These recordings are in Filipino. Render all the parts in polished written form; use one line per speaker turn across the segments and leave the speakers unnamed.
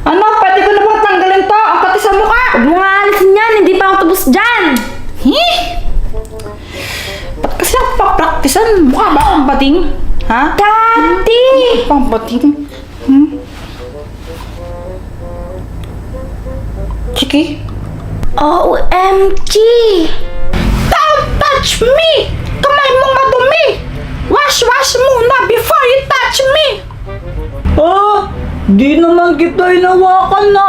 Ano, pwede ko na bang tanggalin to? Ang pati sa mukha!
Huwag mo nga alisin yan, hindi pa ako tapos dyan!
Ba't kasi ako papraktisan? Mukha ba akong bating? Ha?
Daddy!
Pang bating? Chiki?
OMG!
Don't touch me! Kamay mo madumi! Wash muna before you touch me!
Ah, di naman kita hinawakan na.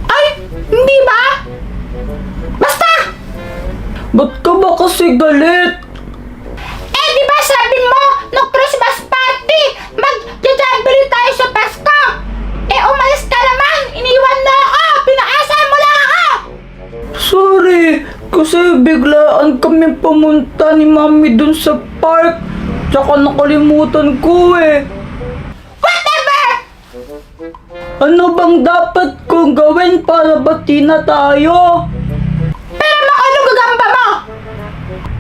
Ay, hindi ba? Basta!
Ba't ka ba kasi galit?
Eh, di ba sabi mo, nung Christmas party, mag-jajabili tayo sa Pasko? Eh, umalis ka naman! Iniwan mo ako! Pinaasa mo lang ako!
Sorry, kasi biglaan kami pumunta ni Mami dun sa park. Tsaka nakalimutan ko eh.
Whatever!
Ano bang dapat kong gawin para bati na tayo?
Pero anong gagamba mo?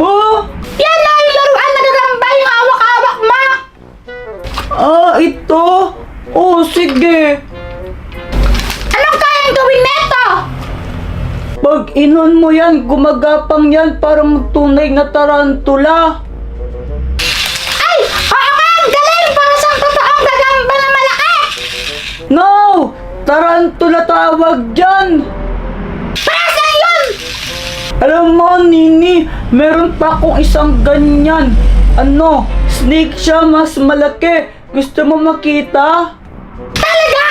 Oh,
Yan na yung laruan na gagamba yung hawak-hawak mo!
ito? Oh, sige.
Anong kayang gawin neto?
Pag inon mo yan, gumagapang yan parang tunay na tarantula.
Ay! Oo nga! Ang galing! Para sa totoong gagamba na malaki!
No! Tarantula tawag dyan!
Para saan yun?
Alam mo, Nini, meron pa akong isang ganyan. Ano, snake siya, mas malaki. Gusto mo makita?
Talaga?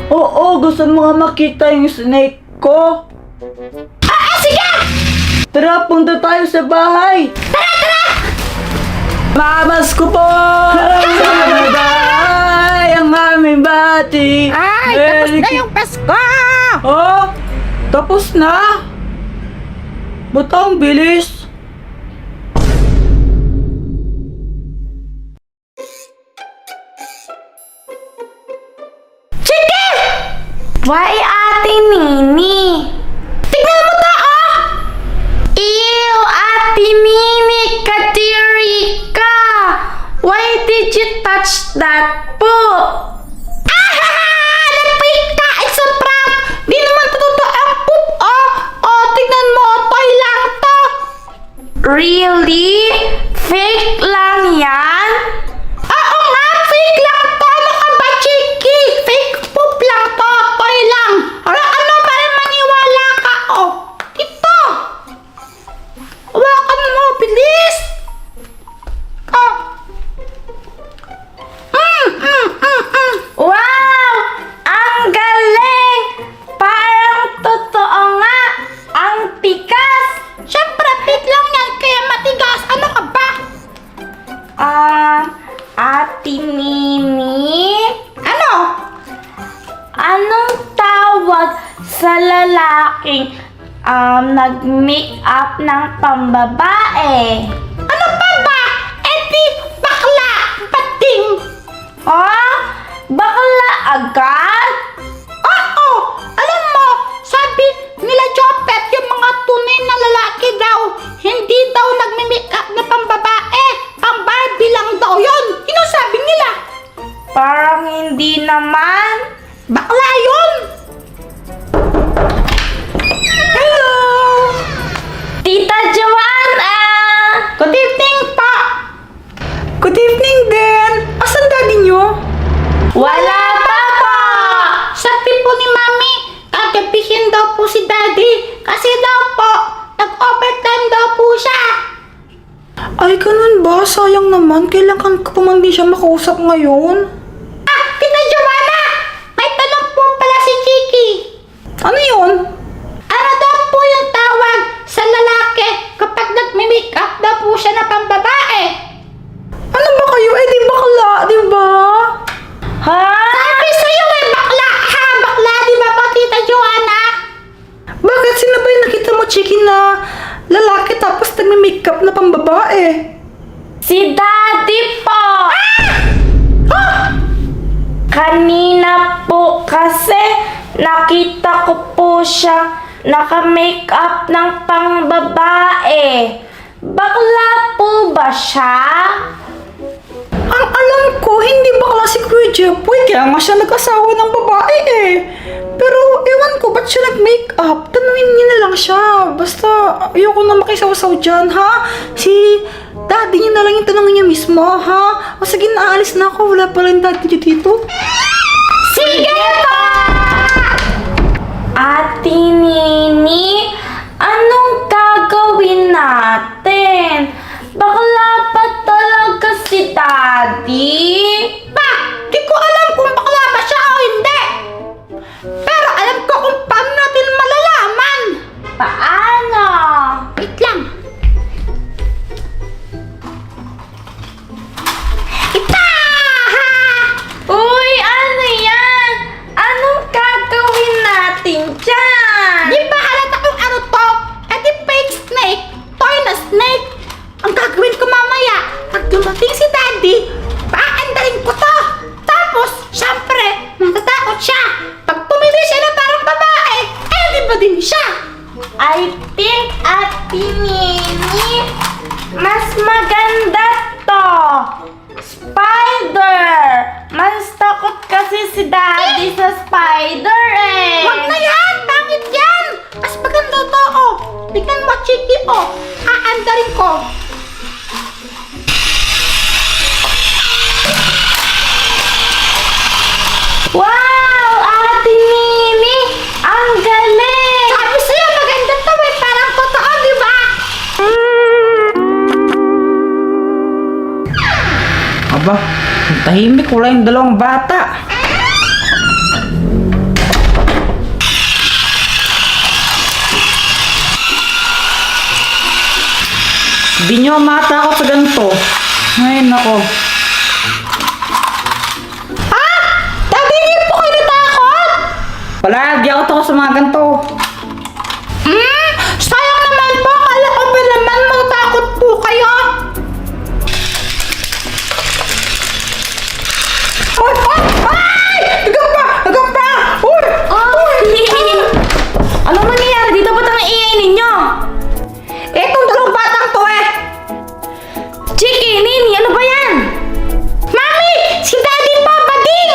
Oo, gusto mo nga makita yung snake ko?
Sige!
Tara, punta tayo sa bahay. Mamas ko po! Sa bahay, ang aming bati.
Ay, tapos na yung Pasko!
Oh, tapos na? Ba't ang bilis?
Why, Ate Nini?
Tignan mo to, oh!
Ew, Ate Nini, kadiri ka! Why did you touch that po?
Nag-fake ka! It's a prank! Di naman to totoo ang poop, oh! Oh, tignan mo, toy lang to!
Really? Fake lang yan?
Oo nga, fake lang to! Ano ka ba, Chiki? Fake poop lang to! Toy lang! Ano pa rin maniwala ka, oh! Ito! Hawakan mo, bilis! Oh!
Wow! Ang galing! Parang totoo nga! Ang tikas!
Siyempre, fake lang yan, kaya matigas. Ano ka ba?
Ate Nini?
Ano?
Anong tawag sa lalaking nag-make up ng pambabae?
Ano pa ba? Di bakla! Bating!
Oh? Bakla agad?
Oo! Alam mo, sabi nila Jopet, yung mga tunay na lalaki daw, hindi daw nagme-make up na pambabae. Pang Barbie lang daw yun. Yun ang sabi nila.
Parang hindi naman.
Bakla yun! Hello!
Tita Joanna!
Good evening pa! Good evening din! Asan daddy nyo?
Wala pa po!
Sabi po ni Mami, kagabihin daw po si Daddy kasi daw po, nag-overtime daw po siya. Ay, ganun ba? Sayang naman. Kailangan ko pa man din siya makausap ngayon. Tita Joanna! May tanong po pala si Chiki. Ano yun? Ano daw po yung tawag sa lalaki kapag nagme-make up daw po siya na pambabae? Ano ba kayo? Eh, di bakla, di ba?
Ha?
Sabi sa'yo eh, bakla! Ha, bakla, di ba po, Tita Joanna? Bakit? Sino ba yung nakita mo, Chiki, na lalaki tapos nagme-makeup na pambabae?
Si Daddy po!
Ah!
Kanina po kasi nakita ko po siya naka-makeup ng pangbabae. Bakla po ba siya?
Ang alam ko, hindi bakla si Kuya Jepoy, kaya nga siya nag-asawa ng babae eh. Pero ewan ko, ba't siya nag-makeup? Tanungin niya na lang siya. Basta, ayoko na makisaw-saw dyan, ha? Si daddy niya na lang yung tanongin niya mismo, ha? O sige, naalis na ako. Wala pala yung daddy niya dito.
Sige pa! Ate Nini, anong gagawin natin? Bakla pa talaga si Daddy?
Pa! Di ko alam kung bakla ba siya o hindi. Pero alam ko kung paano natin malalaman.
Paano?
Wait lang. Itaha!
Uy, ano yan? Anong gagawin natin dyan?
Di ba halata kung ano to? Eh di fake snake, toy na snake. Ang gagawin ko mamaya, pag dumating si daddy, paandarin ko to. Tapos, syempre, matatakot siya. Pag pumili siya na parang babae, eh di ba din siya?
I think, Ate Nini, mas maganda to. Spider! Mas takot kasi si Daddy sa spider eh.
Wag na yan! Pangit yan! Mas maganda to, oh. Tignan mo, Chiki, oh. Aandarin ko.
Wow! Ate Nini! Ang galing!
Sabi sa'yo, maganda to, eh. Parang totoo, di ba?
Aba, ang tahimik, wala yung dalawang bata. Di nyo matakot sa ganito. Ay, nako.
Daddy, hindi po kayo natakot?
Palagi ako takot sa mga ganito.
Sayang naman po. Akala ko ba naman matakot po kayo? Ay! Ay! Ay! Nagamba! Nagamba! Uy!
Anong nangyayari dito? Ba't ang ingay ninyo?
Etong dalawang batang to eh!
Chiki, Nini, ano ba yan?
Mami! Si Daddy po, bading!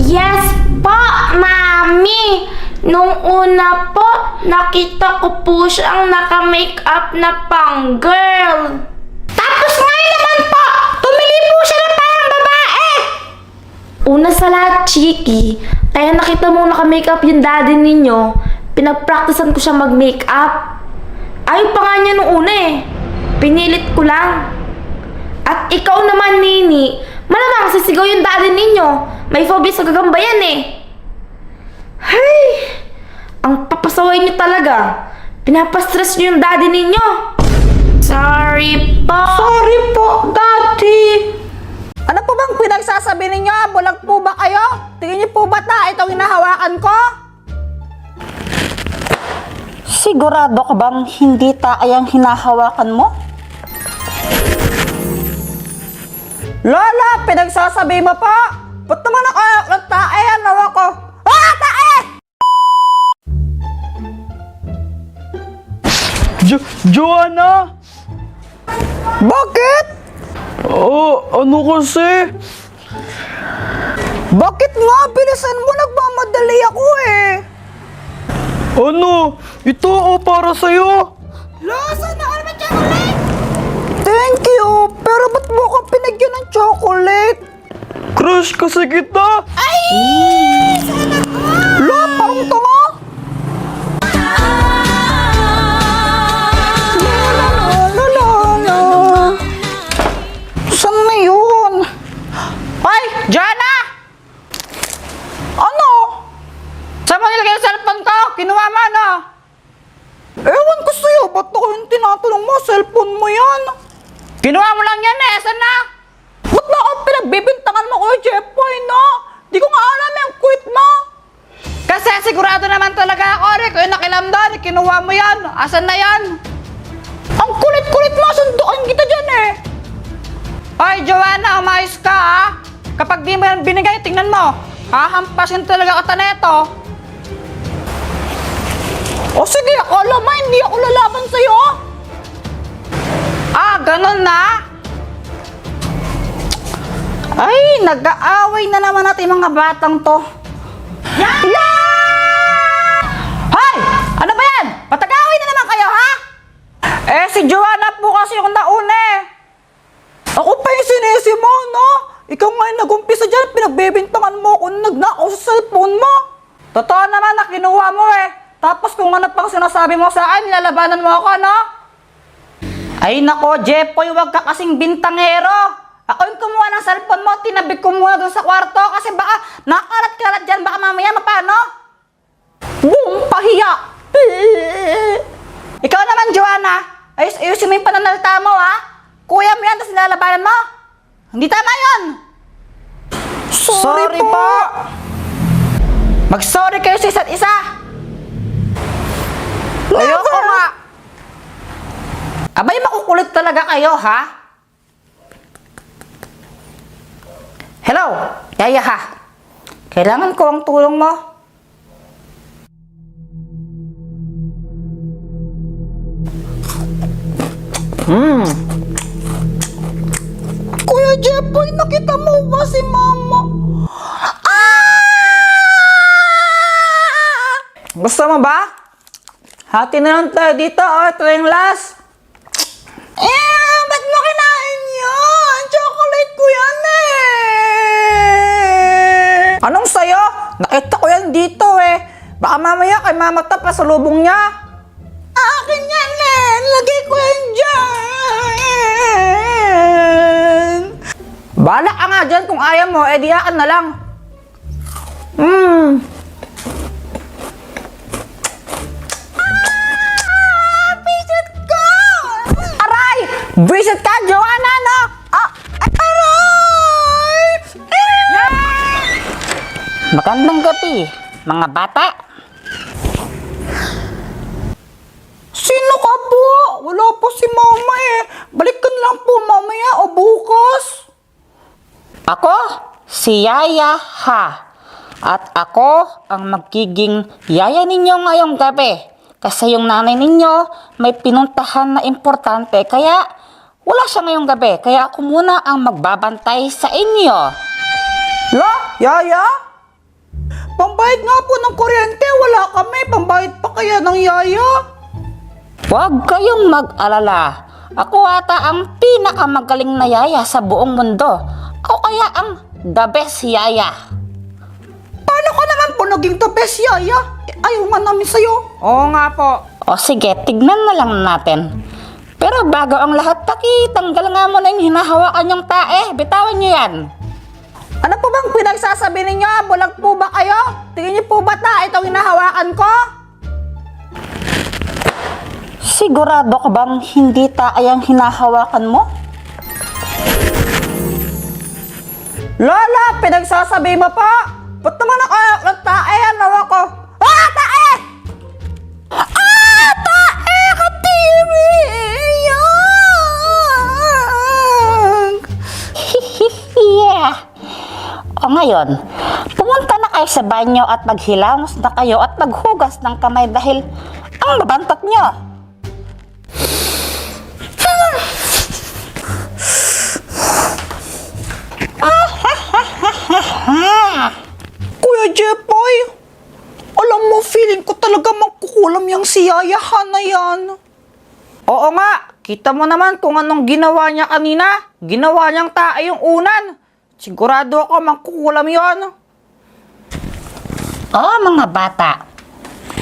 Yes po, Mami. Nung una po, nakita ko po siyang naka-makeup na pang-girl.
Tapos ngayon naman po, tumili po siya ng parang babae!
Una sa lahat, Chiki, kaya nakita mo naka-makeup yung daddy ninyo, pinag-practicean ko siya mag-makeup. Ayaw pa nga niya nung una eh. Pinilit ko lang. At ikaw naman, Nini, malamang sisigaw yung daddy ninyo. May phobia sa gagamba yan eh. Hey! Ang papasaway niyo talaga. Pinapastress niyo yung daddy ninyo. Sorry po.
Sorry po, Daddy! Ano po bang pinagsasabi ninyo? Bulag po ba kayo? Tingin niyo po ba na itong hinahawakan ko? Sigurado ka bang hindi taay ang hinahawakan mo? Lola, pinagsasabi mo pa? Ba't naman ako nagtae ang nawa ko? Ah, tae!
Joanna!
Bakit?
Ano kasi?
Bakit nga? Bilisan mo, nagmamadali ako eh.
Ano? Ito para sa'yo.
Lasa na naman chocolate! Thank you! Pero ba't mo ako pinagyan ng chocolate?
Crush kasi kita.
Ay! Sana all! Lo, parang tanga! Saan na yun? Ay! Jana! Ano? Saan mo nilagay yung cellphone ko? Kinuha mo, ano? Ewan ko sa'yo, ba't ako yung tinatanong mo? Cellphone mo yan? Kinuha mo lang yan eh, saan na? Ba't na ako pinagbibintangan mo ko, Jeffoy, no? Di ko nga alam yung quit mo. Kasi sigurado naman talaga ako, Rick, yung nakilamdan, kinuha mo yan. Asan na yan? Ang kulit-kulit mo, sundukan kita dyan eh. Hoy, Joanna, umayos ka ha. Kapag di mo yan binigay, tingnan mo. Hahampasin talaga kita neto. O sige, akala mo hindi ako lalaban sa'yo? Ah, ganun na? Ay, nag-aaway na naman natin mga batang to. Yeah! Hoy! Ano ba yan? Patag-aaway na naman kayo, ha? Eh, si Joanna po kasi yung nauna eh. Ako pa yung sinisi mo, no? Ikaw nga yung nag-umpisa dyan, pinagbebintangan mo kung nagnakaw sa cellphone mo. Totoo naman na kinuha mo eh. Tapos kung ano pang sinasabi mo sa akin, nilalabanan mo ako, no? Ay nako, Jepoy, huwag ka kasing bintangero. Ako yung kumuha ng cellphone mo, tinabik ko muna doon sa kwarto kasi baka nakarat-karat dyan, baka mamaya mapano? Boom! Pahiya! Ikaw naman, Joanna, ayusin mo yung pananalita mo, ha? Kuya mo yan, tapos nilalabanan mo? Hindi tama yun! Sorry po! Mag-sorry kayo sa isa't isa! Ayoko nga! Abay, makukulit talaga kayo, ha? Hello, Yaya ha? Kailangan ko ang tulong mo. Kuya Jepoy, nakita mo ba si Mama? Gusto mo ba? Hati na lang tayo dito, ito yung last. Ba't mo kinain yan? Chocolate ko yan eh. Anong sayo? Nakita ko yan dito eh. Baka mamaya kay Mama Tap sa lubong niya. Akin yan eh. Lagay ko yan dyan. Balak ka nga dyan kung ayaw mo, edi akin na lang. Visit ka, Joanna, no? Aray! Magandang gabi, mga bata. Sino ka po? Wala po si Mama eh. Balikan lang po mamaya o bukas. Ako, si Yaya ha. At ako ang magiging yaya ninyo ngayong gabi. Kasi yung nanay ninyo may pinuntahan na importante kaya wala siya ngayong gabi, kaya ako muna ang magbabantay sa inyo. La, Yaya? Pambayad nga po ng kuryente, wala kami. Pambayad pa kaya ng Yaya? Huwag kayong mag-alala. Ako ata ang pinakamagaling na Yaya sa buong mundo. Ako kaya ang the best Yaya. Paano ka naman po naging the best Yaya? Ayaw nga namin sa'yo. Oo nga po. O sige, tignan na lang natin. Pero bago ang lahat, tanggal nga mo na yung hinahawakan yung tae. Bitawan nyo yan. Ano po bang pinagsasabi ninyo? Bulag po ba kayo? Tingin niyo po ba tae itong hinahawakan ko? Sigurado ka bang hindi tae ang hinahawakan mo? Lola, pinagsasabi mo po? Ba't naman nakahawak ng tae? Ano ako? Ah! Tae! Ah! Tae! Katiri! Yeah. O ngayon, pumunta na kayo sa banyo at maghilamos na kayo at maghugas ng kamay dahil ang babantot nyo. Kuya Jepoy, alam mo, feeling ko talaga magkukulam yung si Yaya na yan. Oo nga, kita mo naman kung anong ginawa niya kanina. Ginawa niyang tae yung unan. Sigurado ako magkukulam yon. Oh, mga bata.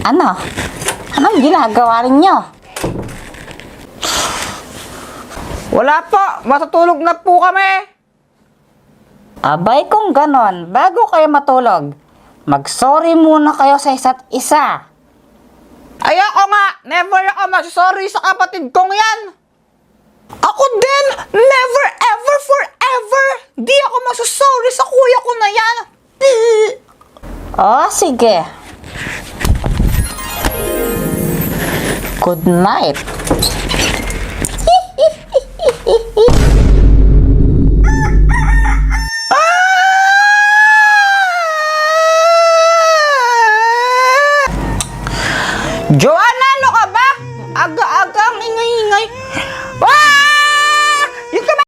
Anong ginagawa rin niyo? Wala po, matutulog na po kami. Abay kung ganon, bago kayo matulog, mag-sorry muna kayo sa isa't isa. Ayoko nga, never ako mag-sorry sa kapatid kong yan. Ako din, never ever forever, di ako mag-sorry sa kuya ko na yan. Oh, sige. Good night.